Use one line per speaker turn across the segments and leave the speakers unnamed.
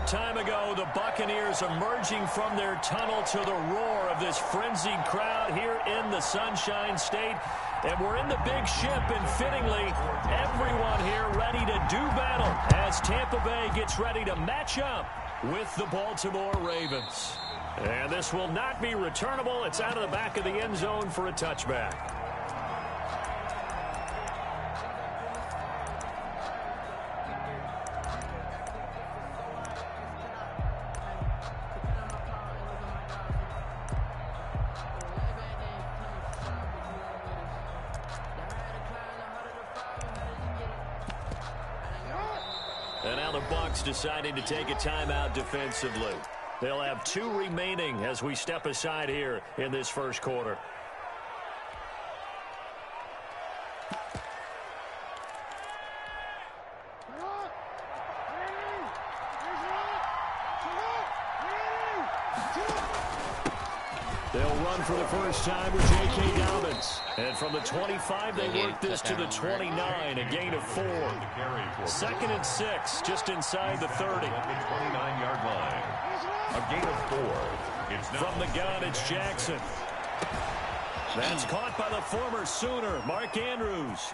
short time ago, the Buccaneers emerging from their tunnel to the roar of this frenzied crowd here in the Sunshine State. And we're in the big ship, and fittingly, everyone here ready to do battle as Tampa Bay gets ready to match up with the Baltimore Ravens. And this will not be returnable. It's out of the back of the end zone for a touchback. And now the Bucs deciding to take a timeout defensively. They'll have 2 remaining as we step aside here in this first quarter. They'll run for the first time with J.K. Dobbins. And from the 25, they work this to the 29, a gain of 4. 2nd and 6, just inside the 30.
29-yard line. A gain of 4.
From the gun, it's Jackson. That's caught by the former Sooner, Mark Andrews.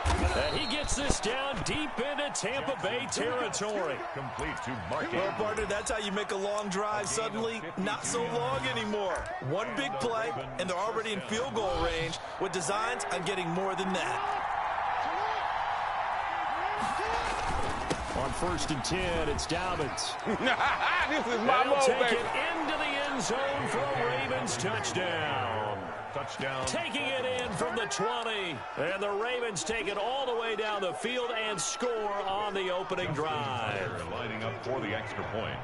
And he gets this down deep into Tampa Bay territory.
Complete to Mark
Well, partner, that's how you make a long drive suddenly not so long anymore. One big play, and they're already in field goal range with designs on getting more than that.
On 1st and 10, it's Dobbins.
This is my
They'll take
baby.
it into the end zone for a Ravens touchdown.
Touchdown.
Taking it in from the 20. And the Ravens take it all the way down the field and score on the opening drive.
Lining up for the extra point.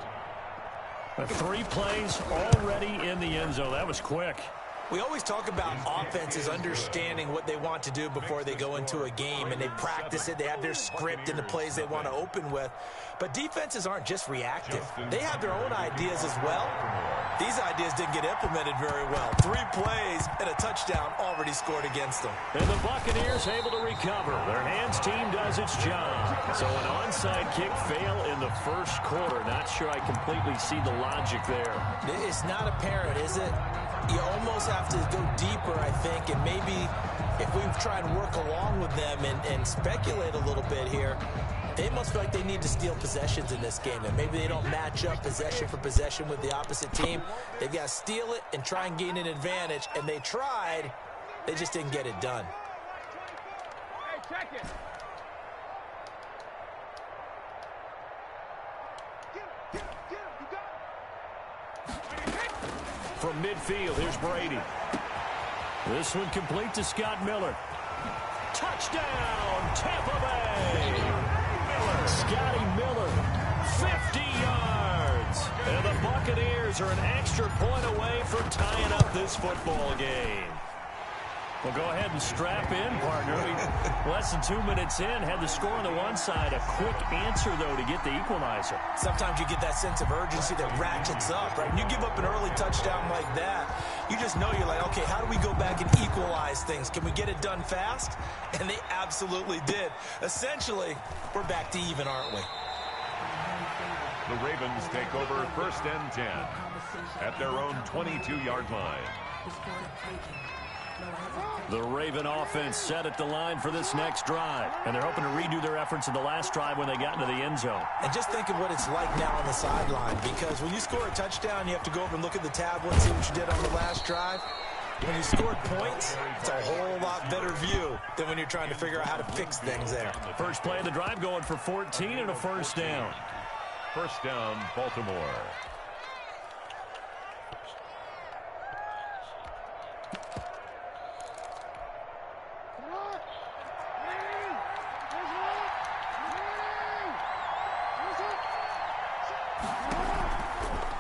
3 plays already in the end zone. That was quick.
We always talk about offenses understanding what they want to do before they go into a game, and they practice it. They have their script and the plays they want to open with. But defenses aren't just reactive. They have their own ideas as well. These ideas didn't get implemented very well. 3 plays and a touchdown already scored against them.
And the Buccaneers able to recover. Their hands team does its job. So an onside kick fail in the first quarter. Not sure I completely see the logic there.
It's not apparent, is it? You almost have to go deeper, I think, and maybe if we try and work along with them and speculate a little bit here, they must feel like they need to steal possessions in this game, and maybe they don't match up possession for possession with the opposite team. They've got to steal it and try and gain an advantage, and they tried. They just didn't get it done.
Hey, check it.
From midfield, here's Brady. This one complete to Scott Miller. Touchdown, Tampa Bay! Scotty Miller, 50 yards. And the Buccaneers are an extra point away from tying up this football game. Well, go ahead and strap in, partner. Less than 2 minutes in, had the score on the one side. A quick answer, though, to get the equalizer.
Sometimes you get that sense of urgency that ratchets up, right? When you give up an early touchdown like that, you just know you're like, okay, how do we go back and equalize things? Can we get it done fast? And they absolutely did. Essentially, we're back to even, aren't we?
The Ravens take over 1st and 10 at their own 22-yard line.
The Raven offense set at the line for this next drive. And they're hoping to redo their efforts in the last drive when they got into the end zone.
And just think of what it's like now on the sideline, because when you score a touchdown, you have to go over and look at the tablet and see what you did on the last drive. When you scored points, it's a whole lot better view than when you're trying to figure out how to fix things there.
First play of the drive going for 14 and a first down.
First down, Baltimore.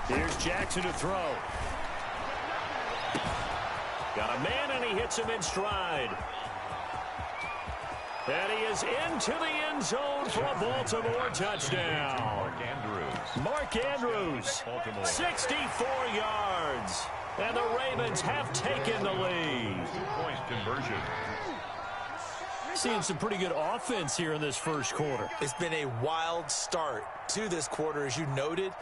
Here's Jackson to throw. Got a man, and he hits him in stride. And he is into the end zone for a Baltimore touchdown. Mark Andrews, 64 yards. And the Ravens have taken the lead.
2-point conversion.
Seeing some pretty good offense here in this first quarter.
It's been a wild start to this quarter, as you noted.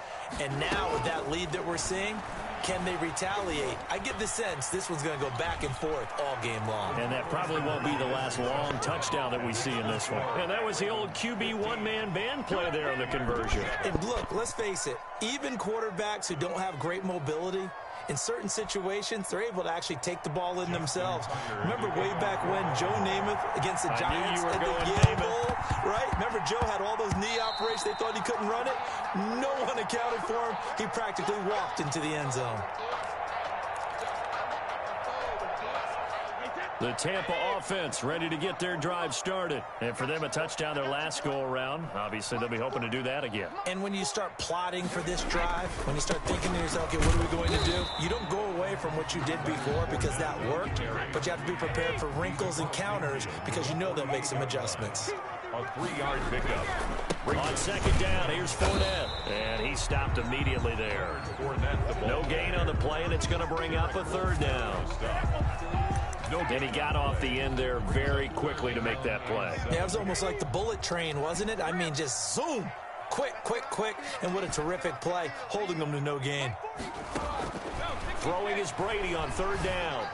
And now with that lead that we're seeing, can they retaliate? I get the sense this one's going to go back and forth all game long.
And that probably won't be the last long touchdown that we see in this one. And that was the old QB one-man band play there on the conversion.
And look, let's face it, even quarterbacks who don't have great mobility, in certain situations, they're able to actually take the ball in themselves. Remember way back when Joe Namath against the Giants at the Yale Bowl, right? Remember Joe had all those knee operations. They thought he couldn't run it. No one accounted for him. He practically walked into the end zone.
The Tampa offense ready to get their drive started. And for them, a touchdown their last go-around. Obviously, they'll be hoping to do that again.
And when you start plotting for this drive, when you start thinking to yourself, okay, what are we going to do? You don't go away from what you did before because that worked, but you have to be prepared for wrinkles and counters because you know they'll make some adjustments.
A 3-yard pickup.
On second down, here's Fournette. And he stopped immediately there. No gain on the play, and it's going to bring up a third down. And he got off the end there very quickly to make that play.
Yeah, it was almost like the bullet train, wasn't it? I mean, just zoom. Quick, quick, quick. And what a terrific play, holding them to no gain.
Throwing is Brady on third down.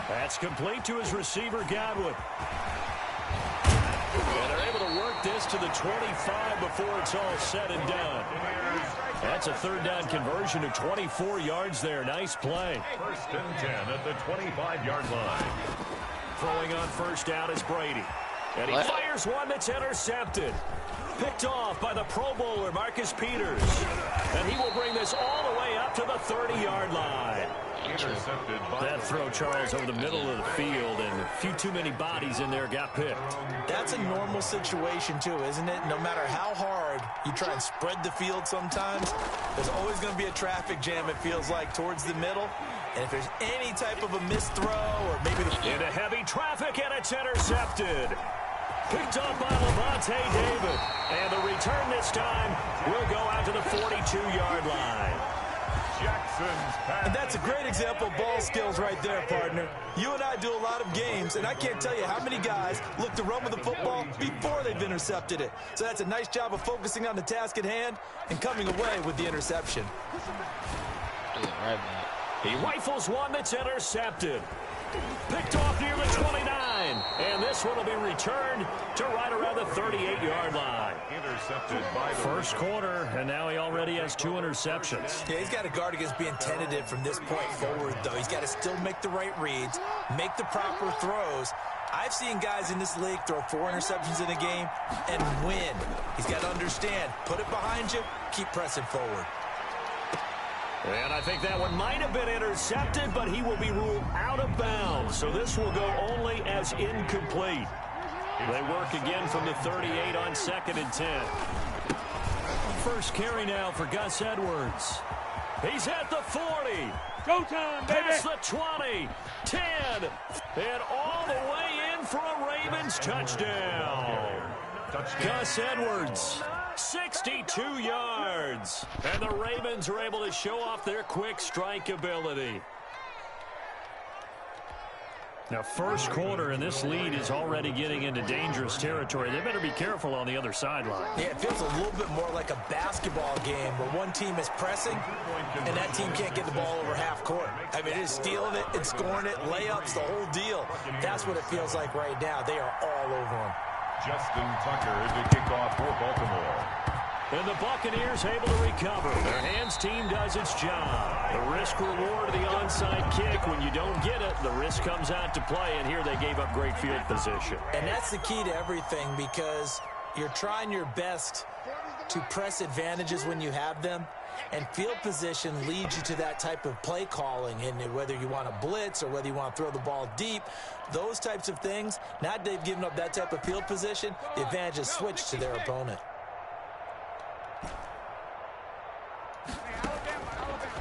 That's complete to his receiver, Godwin. And they're able to work this to the 25 before it's all said and done. That's a third down conversion to 24 yards there. Nice play.
First and 10 at the 25-yard line.
Throwing on first down is Brady. And he fires one that's intercepted. Picked off by the Pro Bowler, Marcus Peters. And he will bring this all the way up to the 30-yard line.
Intercepted by
that throw, Charles, over the middle of the field, and a few too many bodies in there got picked.
That's a normal situation, too, isn't it? No matter how hard you try and spread the field sometimes, there's always going to be a traffic jam, it feels like, towards the middle. And if there's any type of a missed throw or maybe
into heavy traffic, and it's intercepted. Picked up by Lavonte David. And the return this time will go out to the 42-yard line.
And that's a great example of ball skills right there, partner. You and I do a lot of games, and I can't tell you how many guys look to run with the football before they've intercepted it. So that's a nice job of focusing on the task at hand and coming away with the interception.
He rifles one that's intercepted. Picked off near the 29. And this one will be returned to right around the 38-yard line.
Intercepted by the
first quarter, and now he already has 2 interceptions.
Yeah, he's got to guard against being tentative from this point forward, though. He's got to still make the right reads, make the proper throws. I've seen guys in this league throw 4 interceptions in a game and win. He's got to understand, put it behind you, keep pressing forward.
And I think that one might have been intercepted, but he will be ruled out of bounds. So this will go only as incomplete. They work again from the 38 on second and 10. First carry now for Gus Edwards. He's at the 40.
Go time, baby.
Past the 20, 10, and all the way in for a Ravens touchdown. Gus Edwards, 62 yards. And the Ravens are able to show off their quick strike ability. Now, first quarter, and this lead is already getting into dangerous territory. They better be careful on the other sideline.
Yeah, it feels a little bit more like a basketball game where one team is pressing and that team can't get the ball over half court. I mean, it is stealing it and scoring it, layups, the whole deal. That's what it feels like right now. They are all over them.
Justin Tucker to kick off for Baltimore.
And the Buccaneers able to recover. Their hands team does its job. The risk-reward of the onside kick. When you don't get it, the risk comes out to play, and here they gave up great field position.
And that's the key to everything, because you're trying your best to press advantages when you have them, and field position leads you to that type of play calling. And whether you want to blitz or whether you want to throw the ball deep, those types of things, now that they've given up that type of field position, the advantage is switched to their opponent.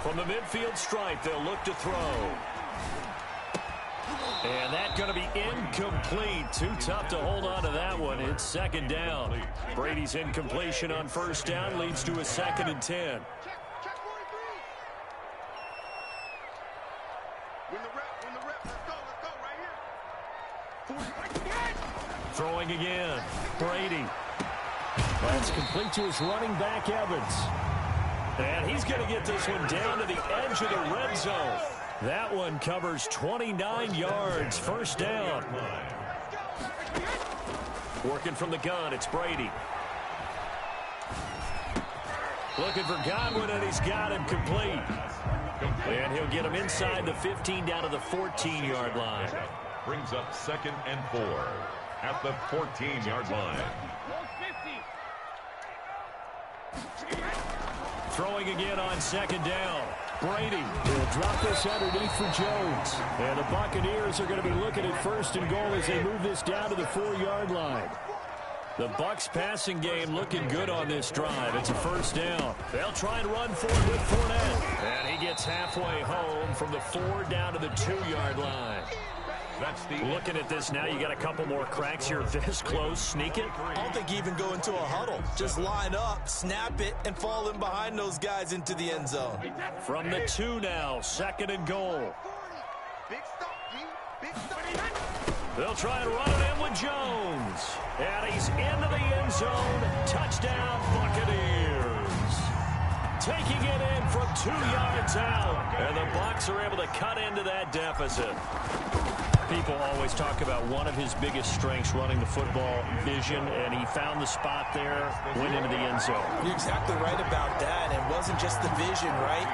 From the midfield stripe, they'll look to throw. And that's going to be incomplete. Too tough to hold on to that one. It's second down. Brady's incompletion on first down leads to a 2nd and 10.
When the rep, let's go right here.
again. Brady. That's complete to his running back, Evans. And he's going to get this one down to the edge of the red zone. That one covers 29 yards. First down. Working from the gun, it's Brady. Looking for Godwin, and he's got him complete. And he'll get him inside the 15 down to the 14-yard line.
Brings up 2nd and 4 at the 14-yard line.
Throwing again on 2nd down. Brady will drop this underneath for Jones. And the Buccaneers are going to be looking at 1st and goal as they move this down to the 4-yard line. The Bucs passing game looking good on this drive. It's a 1st down. They'll try and run for it with Fournette. And he gets halfway home from the 4 down to the 2-yard line. Looking at this now, you got a couple more cracks here this close. Sneak it.
I don't think you even go into a huddle. Just line up, snap it, and fall in behind those guys into the end zone.
From the 2 now, 2nd and goal. They'll try and run it in with Jones. And he's into the end zone. Touchdown, Buccaneers. Taking it in from 2 yards out. And the Bucs are able to cut into that deficit. People always talk about one of his biggest strengths, running the football, vision, and he found the spot there, went into the end zone.
You're exactly right about that. It wasn't just the vision, right?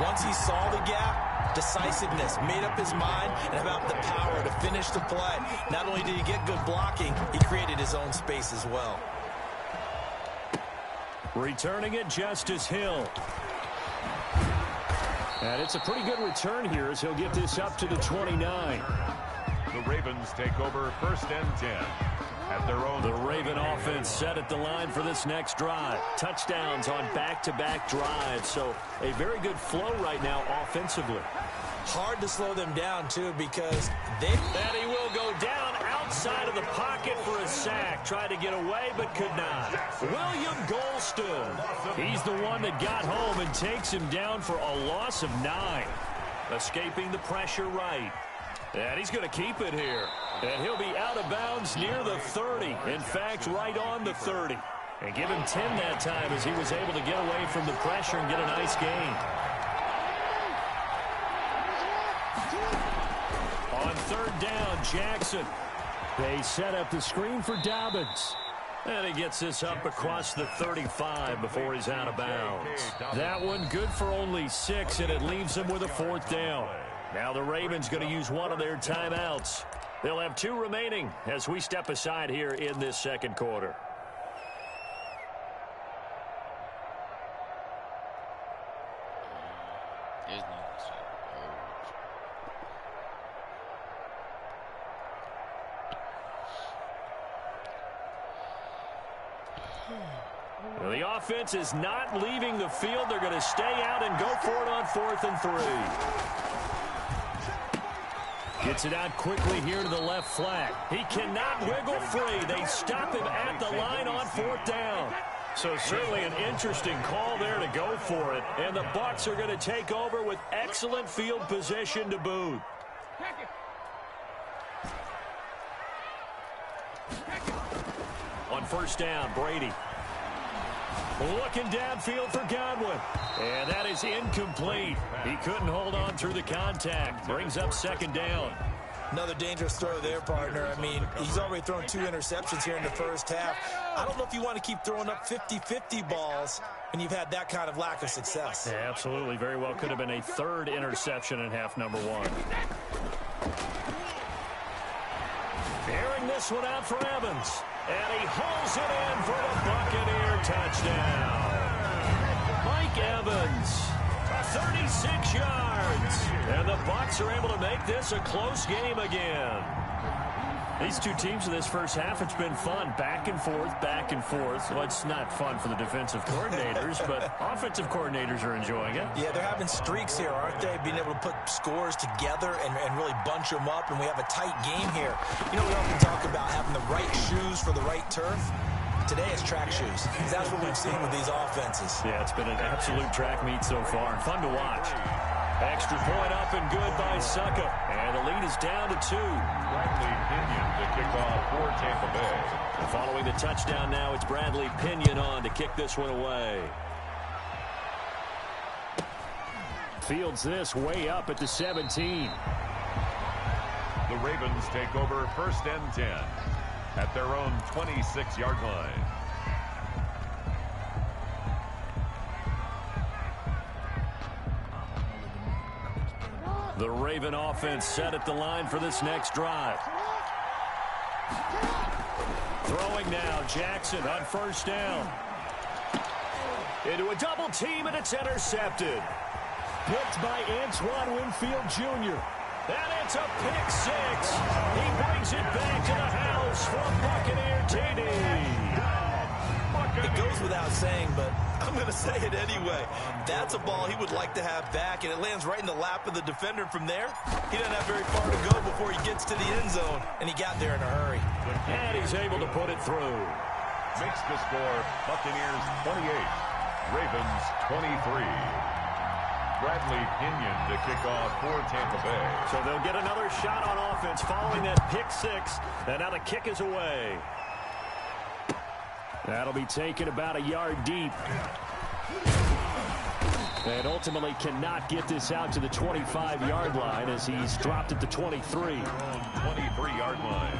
Once he saw the gap, decisiveness, made up his mind, and about the power to finish the play. Not only did he get good blocking, he created his own space as well.
Returning it, Justice Hill. And it's a pretty good return here as he'll get this up to the 29.
The Ravens take over 1st and 10 at their own.
The Raven offense set at the line for this next drive. Touchdowns on back-to-back drives. So a very good flow right now offensively.
Hard to slow them down, too, because they...
And he will go down outside of the pocket for a sack. Tried to get away, but could not. William Golston. He's the one that got home and takes him down for a loss of 9. Escaping the pressure right. And he's going to keep it here. And he'll be out of bounds near the 30. In fact, right on the 30. And give him 10 that time as he was able to get away from the pressure and get a nice gain. On 3rd down, Jackson. They set up the screen for Dobbins. And he gets this up across the 35 before he's out of bounds. That one good for only 6, and it leaves him with a 4th down. Now the Ravens going to use one of their timeouts. They'll have 2 remaining as we step aside here in this 2nd quarter. Well, the offense is not leaving the field. They're going to stay out and go for it on 4th and 3. Gets it out quickly here to the left flat. He cannot wiggle free. They stop him at the line on 4th down. So certainly an interesting call there to go for it. And the Bucs are going to take over with excellent field position to boot. On 1st down, Brady. Looking downfield for Godwin. And that is incomplete. He couldn't hold on through the contact. Brings up 2nd down.
Another dangerous throw there, partner. I mean, he's already thrown 2 interceptions here in the first half. I don't know if you want to keep throwing up 50-50 balls when you've had that kind of lack of success.
Yeah, absolutely. Very well could have been a 3rd interception in half number 1. Airing this one out for Evans. And he hauls it in for the Buccaneer touchdown. Mike Evans, 36 yards. And the Bucs are able to make this a close game again. These two teams in this first half, it's been fun. Back and forth, back and forth. Well, it's not fun for the defensive coordinators, but offensive coordinators are enjoying it.
Yeah, they're having streaks here, aren't they? Being able to put scores together and really bunch them up, and we have a tight game here. You know, we often talk about having the right shoes for the right turf. Today it's track shoes. That's what we've seen with these offenses.
Yeah, it's been an absolute track meet so far. Fun to watch. Extra point up and good by Succa. And the lead is down to 2.
Bradley Pinion to kick off for Tampa Bay.
Following the touchdown now, it's Bradley Pinion on to kick this one away. Fields this way up at the 17.
The Ravens take over 1st and 10 at their own 26-yard line.
The Raven offense set at the line for this next drive. Throwing now, Jackson on 1st down. Into a double team, and it's intercepted. Picked by Antoine Winfield Jr. And it's a pick 6. He brings it back to the house for a Buccaneer TD.
It goes without saying, but I'm going to say it anyway. That's a ball he would like to have back, and it lands right in the lap of the defender. From there, he doesn't have very far to go before he gets to the end zone, and he got there in a hurry.
And he's able to put it through.
Makes the score Buccaneers 28, Ravens 23. Bradley Pinion to kick off for Tampa Bay.
So they'll get another shot on offense following that pick 6, and now the kick is away. That'll be taken about a yard deep. And ultimately cannot get this out to the 25-yard line as he's dropped at the 23.
23-yard line.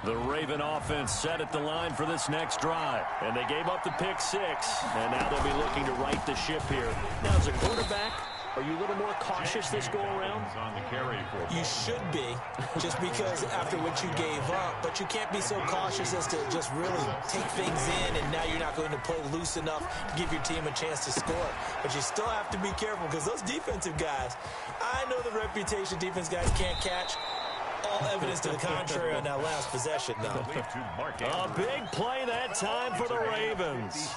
The Raven offense set at the line for this next drive. And they gave up the pick 6. And now they'll be looking to right the ship here. Now, as a quarterback, are you a little more cautious this go-around?
You should be, just because after what you gave up. But you can't be so cautious as to just really take things in, and now you're not going to play loose enough to give your team a chance to score. But you still have to be careful, because those defensive guys, I know the reputation defense guys can't catch. All evidence to the contrary on that last possession, though.
A big play that time for the Ravens.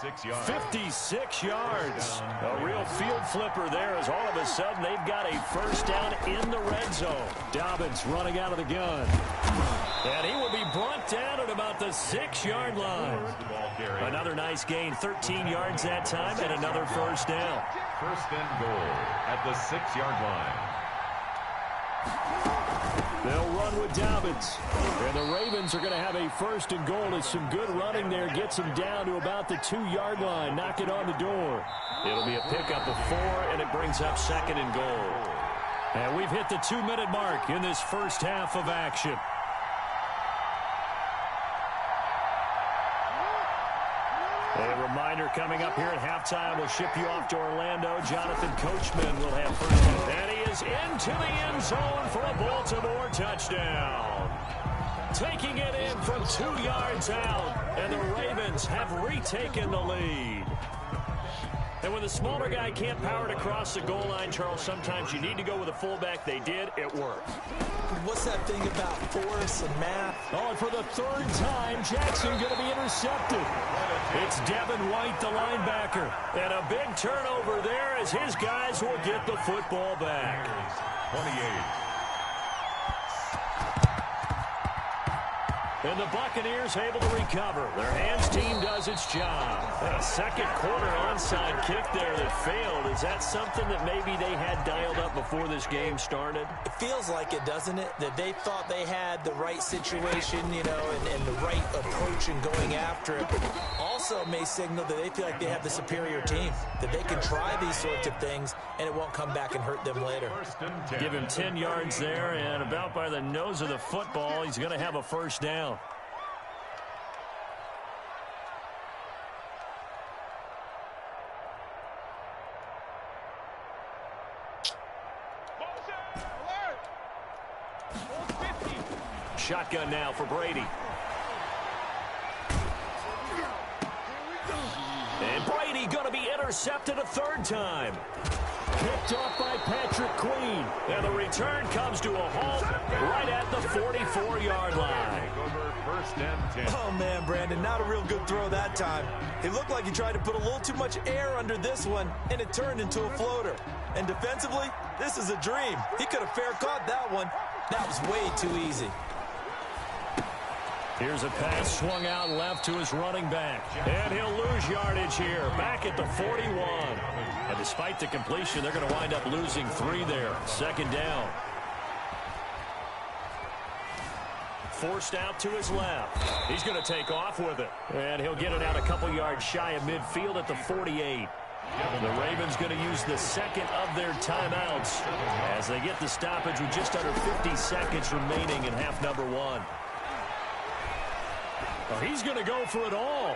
56 yards. A real field flipper there, as all of a sudden they've got a 1st down in the red zone. Dobbins running out of the gun. And he will be brought down at about the 6-yard line. Another nice gain, 13 yards that time, and another 1st down.
1st and goal at the 6-yard line.
They'll run with Dobbins. And the Ravens are going to have a 1st and goal as some good running there gets them down to about the 2-yard line. Knock it on the door. It'll be a pickup of 4, and it brings up 2nd and goal. And we've hit the 2-minute mark in this first half of action. A reminder coming up here at halftime. We'll ship you off to Orlando. Jonathan Coachman will have first. And he is into the end zone for a Baltimore touchdown. Taking it in from 2 yards out. And the Ravens have retaken the lead. And when the smaller guy can't power it across the goal line, Charles, sometimes you need to go with a fullback. They did. It worked.
What's that thing about force and math?
Oh, and for the 3rd time, Jackson going to be intercepted. It's Devin White, the linebacker. And a big turnover there as his guys will get the football back.
28.
And the Buccaneers able to recover. Their hands team does its job. And a 2nd quarter onside kick there that failed. Is that something that maybe they had dialed up before this game started?
It feels like it, doesn't it? That they thought they had the right situation, you know, and the right approach in going after it. Also may signal that they feel like they have the superior team, that they can try these sorts of things, and it won't come back and hurt them later.
Give him 10 yards there, and about by the nose of the football, he's going to have a 1st down. Shotgun now for Brady. And Brady going to be intercepted a 3rd time. Picked off by Patrick Queen. And the return comes to a halt right at the 44-yard line.
1st and 10.
Oh, man, Brandon, not a real good throw that time. It looked like he tried to put a little too much air under this one, and it turned into a floater. And defensively, this is a dream. He could have fair caught that one. That was way too easy.
Here's a pass swung out left to his running back. And he'll lose yardage here, back at the 41. And despite the completion, they're going to wind up losing 3 there. Second down. Forced out to his left. He's going to take off with it. And he'll get it out a couple yards shy of midfield at the 48. The Ravens going to use the second of their timeouts as they get the stoppage with just under 50 seconds remaining in half number 1. Well, he's going to go for it all.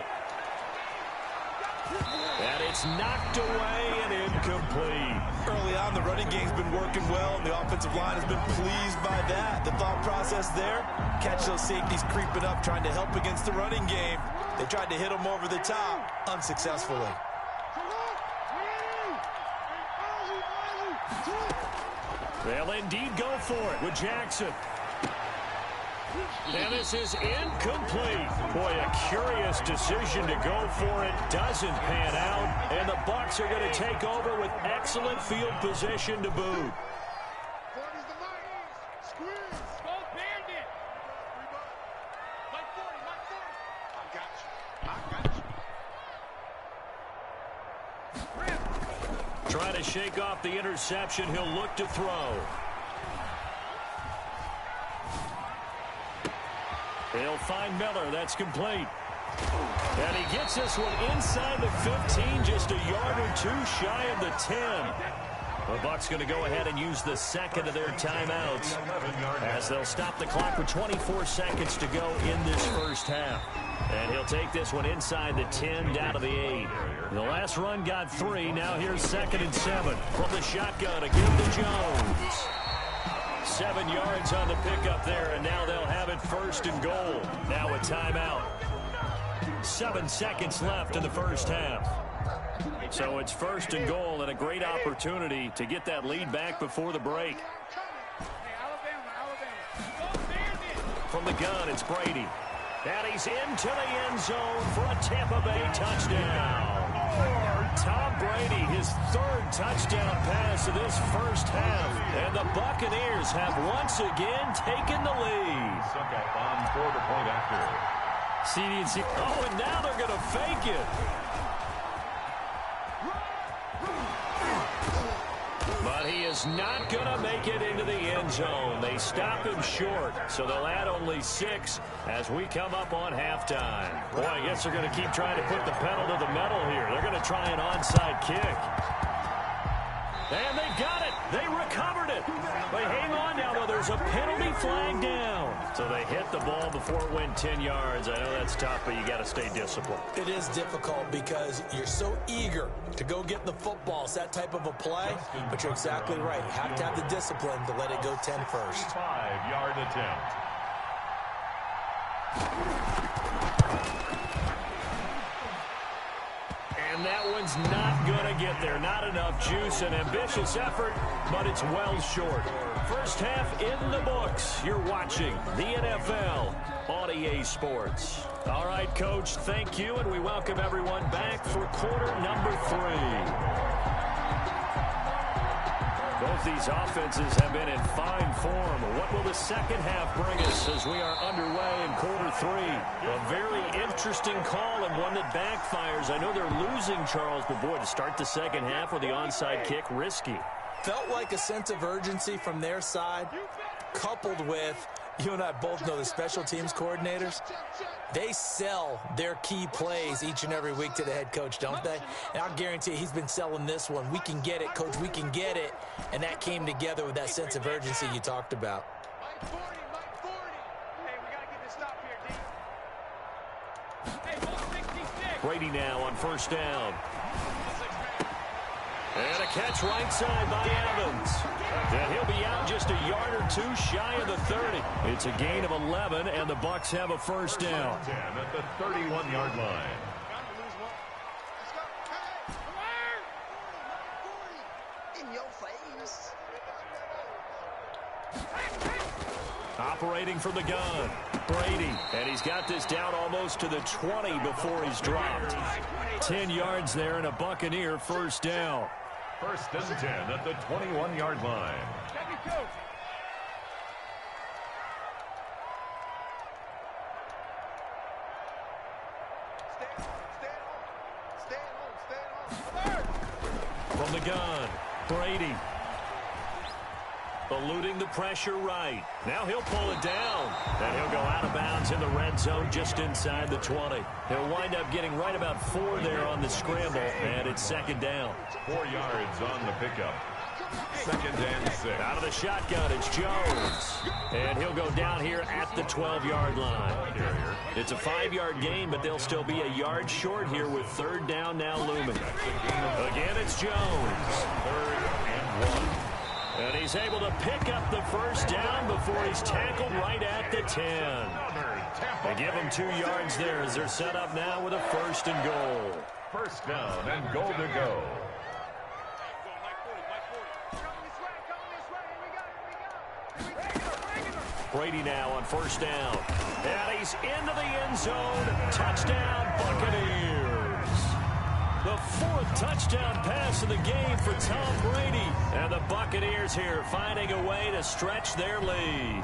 And it's knocked away and incomplete.
Early on, the running game's been working well, and the offensive line has been pleased by that. The thought process there, catch those safeties creeping up, trying to help against the running game. They tried to hit them over the top, unsuccessfully.
They'll indeed go for it with Jackson. And this is incomplete. Boy, a curious decision to go for it. Doesn't pan out. And the Bucs are going to take over with excellent field position to boot. Trying to shake off the interception. He'll look to throw. He'll find Miller. That's complete. And he gets this one inside the 15, just a yard or 2 shy of the 10. The Bucs going to go ahead and use the second of their timeouts as they'll stop the clock with 24 seconds to go in this first half. And he'll take this one inside the 10 down to the 8. The last run got 3. Now here's 2nd and 7 from the shotgun to give to Jones. 7 yards on the pickup there, and now they'll have it 1st and goal. Now a timeout. 7 seconds left in the first half. So it's 1st and goal, and a great opportunity to get that lead back before the break. From the gun, it's Brady. And he's into the end zone for a Tampa Bay touchdown. Tom Brady, his 3rd touchdown pass of this first half. And the Buccaneers have once again taken the lead.
Succop on for the point after.
CD&C. Oh, and now they're going to fake it. But he is not going to make it into the end zone. They stop him short, so they'll add only 6 as we come up on halftime. Boy, I guess they're going to keep trying to put the pedal to the metal here. They're going to try an onside kick. And they got it. They recovered it. But hang on now, though. There's a penalty flag down. So they hit the ball before it went 10 yards. I know that's tough, but you got to stay disciplined.
It is difficult because you're so eager to go get the football. It's that type of a play, but you're exactly right. You have to have the discipline to let it go 10 first.
5-yard attempt.
And that one's not going to get there. Not enough juice. An ambitious effort, but it's well short. First half in the books. You're watching the NFL on EA Sports. All right, Coach, thank you, and we welcome everyone back for quarter number 3. Both these offenses have been in fine form. What will the second half bring us as we are underway in quarter 3? A very interesting call and one that backfires. I know they're losing, Charles, but boy, to start the second half with the onside kick, risky.
Felt like a sense of urgency from their side, coupled with, you and I both know the special teams coordinators, they sell their key plays each and every week to the head coach, don't they? And I'll guarantee he's been selling this one. We can get it, Coach, we can get it. And that came together with that sense of urgency you talked about.
Mike 40. Hey, we got to get this stop here, D. Hey, ball 66.
Brady now on first down. And a catch right side by Evans. And he'll be out just a yard or 2 shy of the 30. It's a gain of 11, and the Bucs have a first down.
10 at the 31-yard line.
Operating from the gun, Brady. And he's got this down almost to the 20 before he's dropped. 10 yards there and a Buccaneer first down.
First and 10 at the 21-yard line.
From the gun, Brady. Eluding the pressure right. Now he'll pull it down. And he'll go out of bounds in the red zone just inside the 20. He'll wind up getting right about 4 there on the scramble, and it's second down.
4 yards on the pickup. Second and 6.
Out of the shotgun, it's Jones. And he'll go down here at the 12-yard line. It's a 5-yard gain, but they'll still be a yard short here with third down now looming. Again, it's Jones.
Third and 1.
And he's able to pick up the first down before he's tackled right at the 10. They give him 2 yards there as they're set up now with a first and goal.
First down and goal to go.
Brady now on first down. And he's into the end zone. Touchdown, Buccaneers. The 4th touchdown pass of the game for Tom Brady. And the Buccaneers here finding a way to stretch their lead.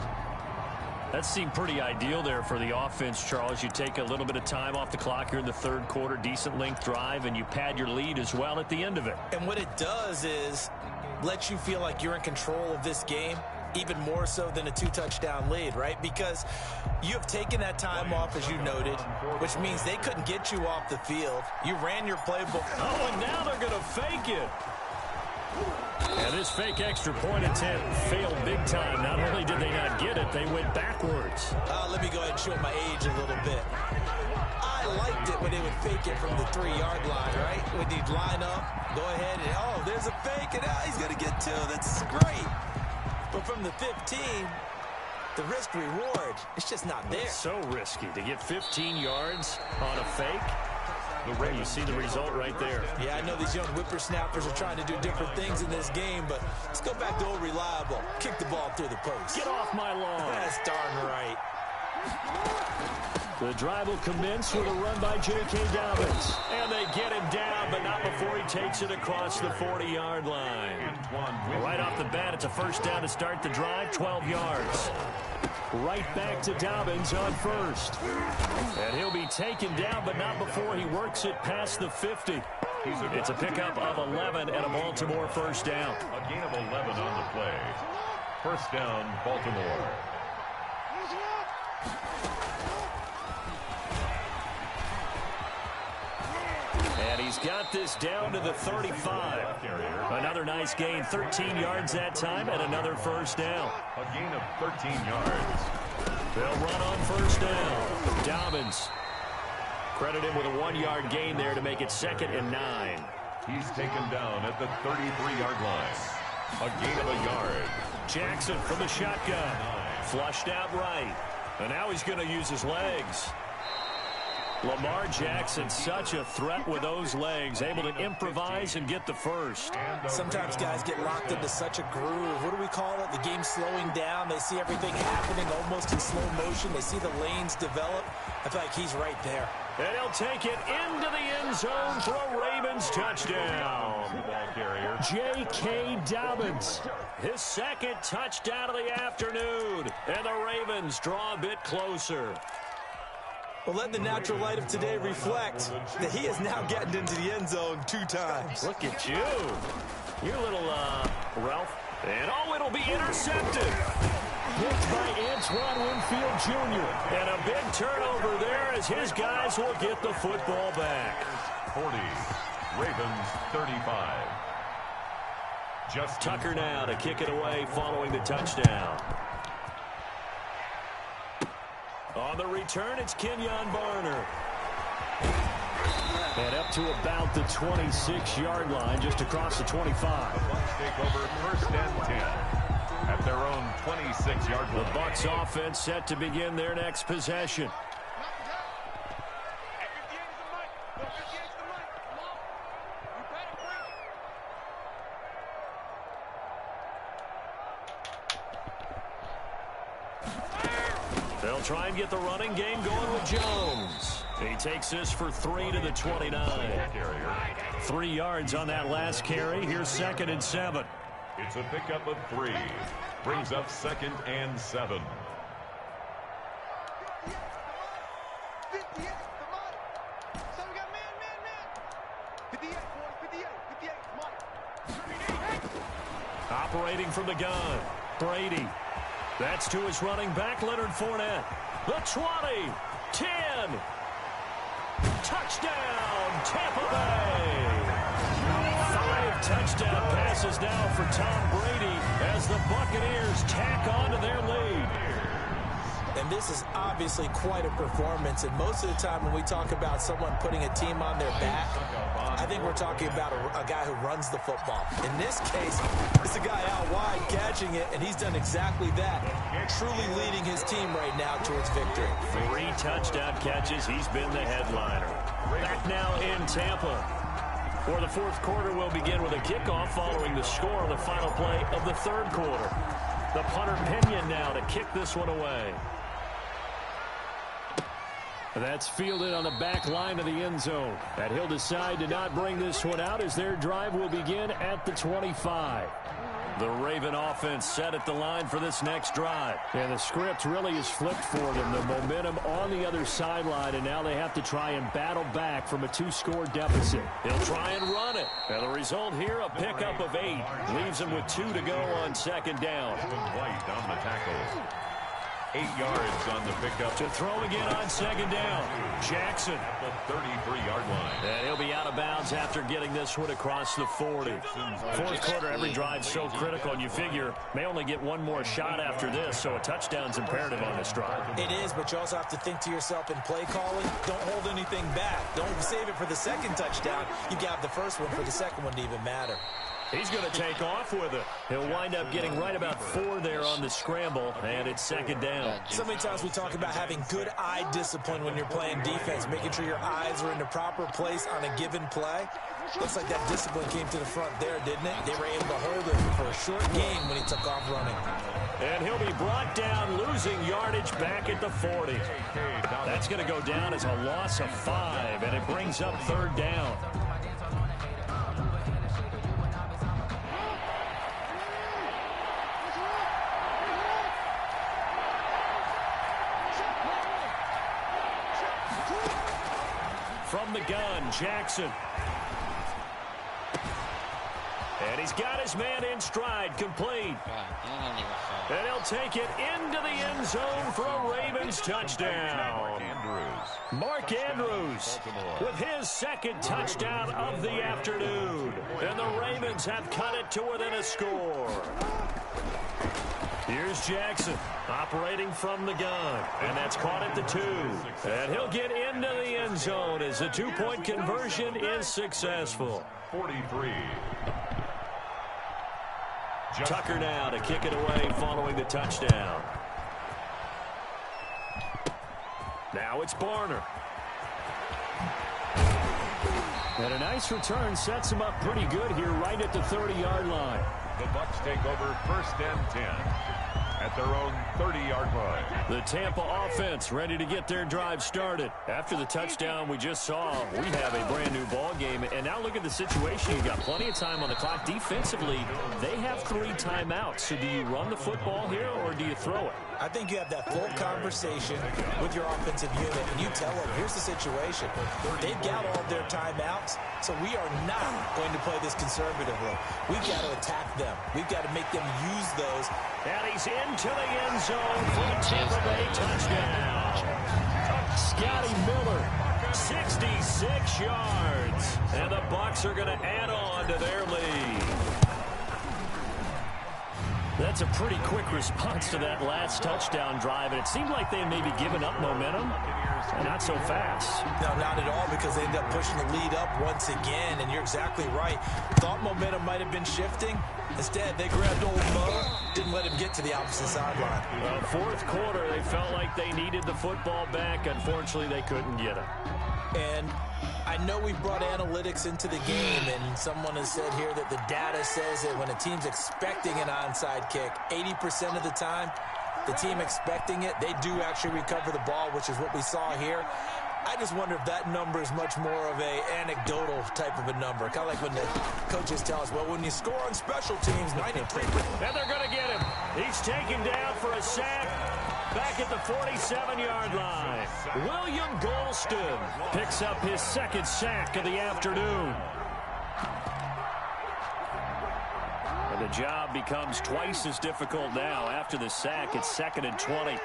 That seemed pretty ideal there for the offense, Charles. You take a little bit of time off the clock here in the third quarter, decent length drive, and you pad your lead as well at the end of it.
And what it does is let you feel like you're in control of this game, even more so than a 2-touchdown lead, right? Because you have taken that time off, as you noted, which means they couldn't get you off the field. You ran your playbook.
Oh, and now they're going to fake it. And this fake extra point attempt failed big time. Not only did they not get it, they went backwards.
Let me go ahead and show my age a little bit. I liked it when they would fake it from the 3-yard line, right? When they'd line up, go ahead and, oh, there's a fake, and he's going to get 2. That's great. But from the 15, the risk-reward, it's just not there.
It's so risky to get 15 yards on a fake. You see the result right there.
Yeah, I know these young whippersnappers are trying to do different things in this game, but let's go back to old reliable. Kick the ball through the post.
Get off my lawn.
That's darn right.
The drive will commence with a run by J.K. Dobbins. And they get him down, but not before he takes it across the 40-yard line. Right off the bat, it's a first down to start the drive, 12 yards. Right back to Dobbins on first. And he'll be taken down, but not before he works it past the 50. It's a pickup of 11 and a Baltimore first down.
A gain of 11 on the play. First down, Baltimore.
And he's got this down to the 35. Another nice gain, 13 yards that time, and another first down.
A gain of 13 yards.
They'll run on first down. Dobbins. Credit him with a 1-yard gain there to make it 2nd and 9.
He's taken down at the 33-yard line. A gain of a yard.
Jackson from the shotgun. Flushed out right. And now he's going to use his legs. Lamar Jackson, such a threat with those legs, able to improvise and get the first.
Sometimes guys get locked into such a groove. What do we call it? The game's slowing down. They see everything happening almost in slow motion. They see the lanes develop. I feel like he's right there.
And he'll take it into the end zone for a Ravens touchdown. J.K. Dobbins, his 2nd touchdown of the afternoon. And the Ravens draw a bit closer.
Well, let the natural light of today reflect that he is now getting into the end zone 2 times.
Look at you. Your little, Ralph. And, oh, it'll be intercepted. Picked by Antoine Winfield Jr. And a big turnover there as his guys will get the football back.
40. Ravens 35. Just
Tucker now to kick it away following the touchdown. On the return, it's Kenyon Barner. And up to about the 26-yard line, just across the 25.
Bucs take over first and 10 at their own 26-yard line.
The Bucs offense set to begin their next possession. They'll try and get the running game going with Jones. He takes this for 3 to the 29. 3 yards on that last carry. Here's 2nd and 7.
It's a pickup of 3. Brings up 2nd and 7.
Operating from the gun, Brady. That's to his running back, Leonard Fournette. The 20, 10. Touchdown, Tampa Bay. 5 touchdown passes now for Tom Brady as the Buccaneers tack on to their lead.
And this is obviously quite a performance. And most of the time when we talk about someone putting a team on their back, I think we're talking about a guy who runs the football. In this case, it's a guy out wide catching it, and he's done exactly that, truly leading his team right now towards victory.
3 touchdown catches. He's been the headliner. Back now in Tampa. For the fourth quarter, we'll begin with a kickoff following the score of the final play of the third quarter. The punter Pinion now to kick this one away. That's fielded on the back line of the end zone. And he'll decide to not bring this one out as their drive will begin at the 25. The Raven offense set at the line for this next drive. And the script really is flipped for them. The momentum on the other sideline, and now they have to try and battle back from a 2-score deficit. They'll try and run it. And the result here, a pickup of 8. Leaves them with 2 to go on second down.
White on the tackle. 8 yards on the pickup.
To throw again on second down. Jackson.
At the 33-yard line.
And he'll be out of bounds after getting this one across the 40. Fourth quarter, every drive so critical, and you figure may only get one more shot after this, so a touchdown's imperative on this drive.
It is, but you also have to think to yourself in play calling, don't hold anything back. Don't save it for the second touchdown. You got the first one for the second one to even matter.
He's going to take off with it. He'll wind up getting right about 4 there on the scramble, and it's second down.
So many times we talk about having good eye discipline when you're playing defense, making sure your eyes are in the proper place on a given play. Looks like that discipline came to the front there, didn't it? They were able to hold him for a short game when he took off running.
And he'll be brought down, losing yardage back at the 40. That's going to go down as a loss of 5, and it brings up third down. From the gun, Jackson. And he's got his man in stride, complete. And he'll take it into the end zone for a Ravens touchdown. Mark Andrews with his second touchdown of the afternoon. And the Ravens have cut it to within a score. Here's Jackson operating from the gun, and that's caught at the 2. And he'll get into the end zone as the 2-point conversion is successful.
43.
Tucker now to kick it away following the touchdown. Now it's Barner. And a nice return sets him up pretty good here right at the 30-yard line.
The Bucs take over 1st and 10 at their own 30-yard line.
The Tampa offense ready to get their drive started. After the touchdown we just saw, we have a brand new ball game. And now look at the situation. You've got plenty of time on the clock. Defensively, they have 3 timeouts. So do you run the football here or do you throw it?
I think you have that full conversation with your offensive unit, and you tell them, here's the situation. They've got all their timeouts, so we are not going to play this conservatively. We've got to attack them. We've got to make them use those.
And he's into the end zone for the Tampa Bay touchdown. Scotty Miller, 66 yards. And the Bucs are going to add on to their lead. That's a pretty quick response to that last touchdown drive, and it seemed like they had maybe given up momentum, and not so fast.
No, not at all, because they ended up pushing the lead up once again, and you're exactly right. Thought momentum might have been shifting. Instead, they grabbed old Mo, didn't let him get to the opposite sideline.
Well, fourth quarter, they felt like they needed the football back. Unfortunately, they couldn't get it.
And I know we brought analytics into the game, and someone has said here that the data says that when a team's expecting an onside kick, 80% of the time, the team expecting it, they do actually recover the ball, which is what we saw here. I just wonder if that number is much more of a anecdotal type of a number. Kind of like when the coaches tell us, well, when you score on special teams, 93%.
And they're going to get him. He's taken down for a sack. Back at the 47-yard line. William Golston picks up his second sack of the afternoon. job becomes twice as difficult now. After the sack, it's 2nd and 20.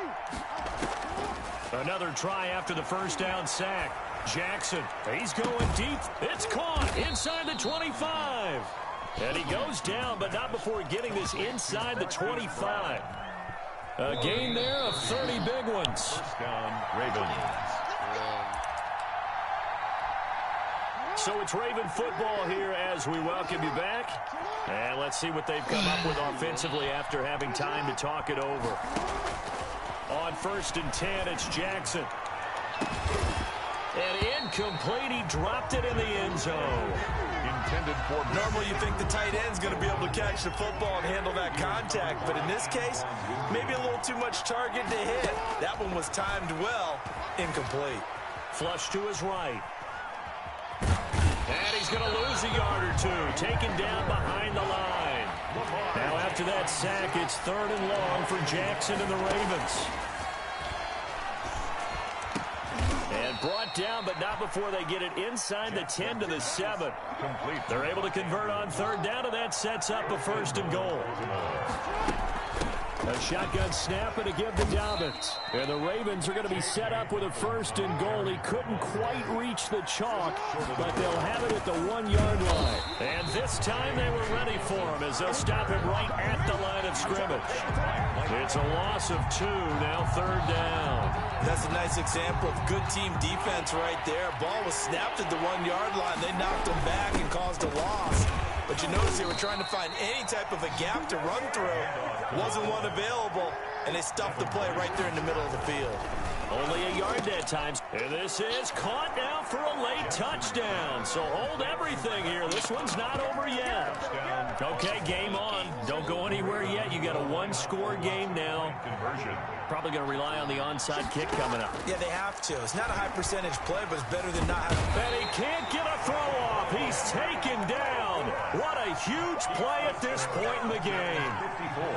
Another try after the first down sack. Jackson, he's going deep. It's caught inside the 25. And he goes down, but not before getting this inside the 25. A gain there of 30 big ones.
First down, Ravens.
So it's Raven football here as we welcome you back. And let's see what they've come up with offensively after having time to talk it over. On 1st and 10, it's Jackson. And incomplete. He dropped it in the end zone.
Intended for...
Normally you think the tight end's going to be able to catch the football and handle that contact, but in this case, maybe a little too much target to hit. That one was timed well. Incomplete.
Flush to his right. And he's going to lose a yard or two. Taken down behind the line. Now after that sack, it's 3rd and long for Jackson and the Ravens. And brought down, but not before they get it inside the 10 to the 7.
Complete.
They're able to convert on 3rd down, and that sets up a 1st and goal. A shotgun snap and a give to Dobbins. And the Ravens are going to be set up with a 1st and goal. He couldn't quite reach the chalk, but they'll have it at the 1-yard line. And this time they were ready for him as they'll stop him right at the line of scrimmage. It's a loss of 2, now 3rd down.
That's a nice example of good team defense right there. Ball was snapped at the 1-yard line. They knocked him back and caused a loss. But you notice they were trying to find any type of a gap to run through. Wasn't one available, and they stuffed the play right there in the middle of the field.
Only a yard that time. And this is caught now for a late touchdown. So hold everything here. This one's not over yet. Okay, game on. Don't go anywhere yet. You got a 1-score game now.
Conversion.
Probably going to rely on the onside kick coming up.
Yeah, they have to. It's not a high percentage play, but it's better than not having.
And he can't get a throw off. He's taken down. What a huge play at this point in the game.
54.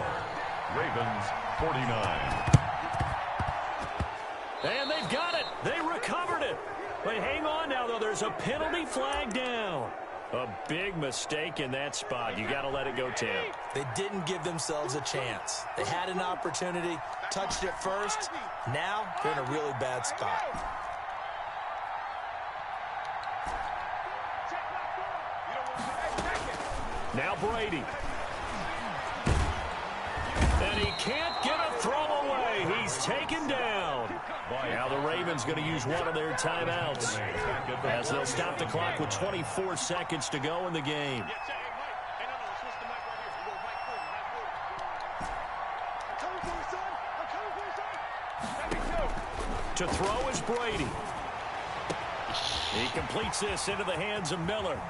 Ravens 49.
And they've got it. They recovered it. But hang on now, though. There's a penalty flag down. A big mistake in that spot. You got to let it go, Tam.
They didn't give themselves a chance. They had an opportunity, touched it first. Now they're in a really bad spot.
Now Brady. And he can't get a throw away. He's taken down. Now the Ravens going to use one of their timeouts as they'll stop the clock with 24 seconds to go in the game. To throw is Brady. He completes this into the hands of Miller.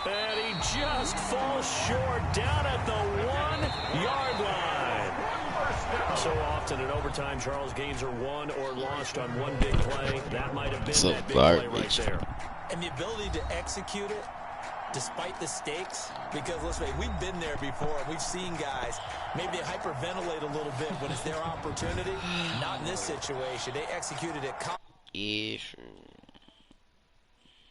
And he just falls short down at the 1-yard line. So often in overtime, Charles, games are won or lost on one big play. That might have been
so
that big play right
garbage.
there.
And the ability to execute it despite the stakes, because let's say we've been there before. We've seen guys maybe hyperventilate a little bit when it's their opportunity. Not in this situation. They executed it.
Yes.